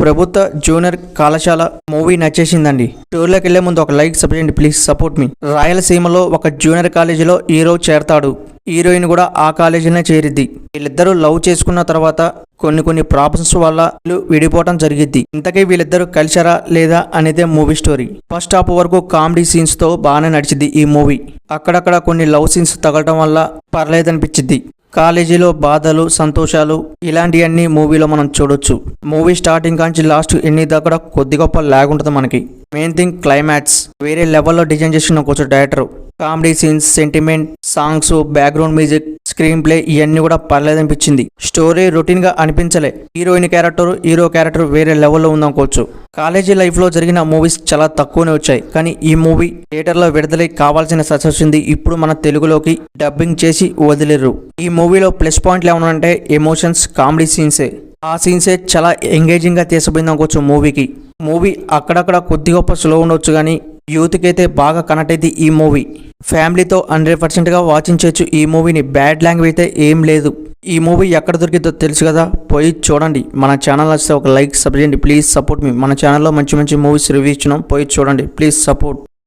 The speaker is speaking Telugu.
ప్రభుత్వ జూనియర్ కళాశాల మూవీ నచ్చేసిందండి. టూర్లోకి వెళ్లే ముందు ఒక లైక్ సబ్స్క్రైబ్ ప్లీజ్ సపోర్ట్ మీ. రాయలసీమలో ఒక జూనియర్ కాలేజీలో హీరో చేరతాడు. హీరోయిన్ కూడా ఆ కాలేజీలోనే చేరిద్ది. వీళ్ళిద్దరూ లవ్ చేసుకున్న తర్వాత కొన్ని ప్రాబ్లమ్స్ వల్ల విడిపోవడం జరిగిద్ది. ఇంతకీ వీళ్ళిద్దరూ కలిసారా లేదా అనేదే మూవీ స్టోరీ. ఫస్ట్ హాఫ్ వరకు కామెడీ సీన్స్ తో బాగానే నడిచింది ఈ మూవీ. అక్కడక్కడ కొన్ని లవ్ సీన్స్ తగలటం వల్ల పర్లేదనిపించింది. కాలేజీలో బాధలు సంతోషాలు ఇలాంటివన్నీ మూవీలో మనం చూడొచ్చు. మూవీ స్టార్టింగ్ కాంచి లాస్ట్ ఎన్ని దాకా కొద్ది గొప్ప లాగ్ ఉంటుంది మనకి. మెయిన్ థింగ్ క్లైమాక్స్ వేరే లెవెల్లో డిజైన్ చేసిన కొంచెం director. Comedy scenes, sentiment, songs, background music, screen play ఇవన్నీ కూడా పర్లేదనిపించింది. స్టోరీ రొటీన్ గా అనిపించలే. హీరోయిన్ క్యారెక్టర్, హీరో క్యారెక్టర్ వేరే లెవెల్లో ఉందనుకోవచ్చు. కాలేజీ లైఫ్ లో జరిగిన మూవీస్ చాలా తక్కువనే వచ్చాయి, కానీ ఈ మూవీ థియేటర్ లో విడుదలై కావాల్సిన సక్సెస్ వచ్చింది. ఇప్పుడు మన తెలుగులోకి డబ్బింగ్ చేసి వదిలేరు. ఈ మూవీలో ప్లస్ పాయింట్లు ఏమన్నా ఎమోషన్స్, కామెడీ సీన్సే. ఆ సీన్సే చాలా ఎంగేజింగ్ గా తీసిపోయింది అనుకోవచ్చు మూవీకి. మూవీ అక్కడక్కడ కొద్ది గొప్ప స్లో ఉండొచ్చు, కానీ యూత్కి అయితే బాగా కనెక్ట్ అయితే ఈ మూవీ. ఫ్యామిలీతో 100% గా వాచించవచ్చు ఈ మూవీని. బ్యాడ్ లాంగ్వేజ్ అయితే ఏం లేదు. ఈ మూవీ ఎక్కడ దొరికిద్దో తెలుసు కదా, పోయి చూడండి. మన ఛానల్ వస్తే ఒక లైక్ సబ్స్క్రైబ్ ప్లీజ్ సపోర్ట్ మీ. మన ఛానల్లో మంచి మూవీస్ రివ్యూ ఇచ్చినాం, పోయి చూడండి ప్లీజ్ సపోర్ట్.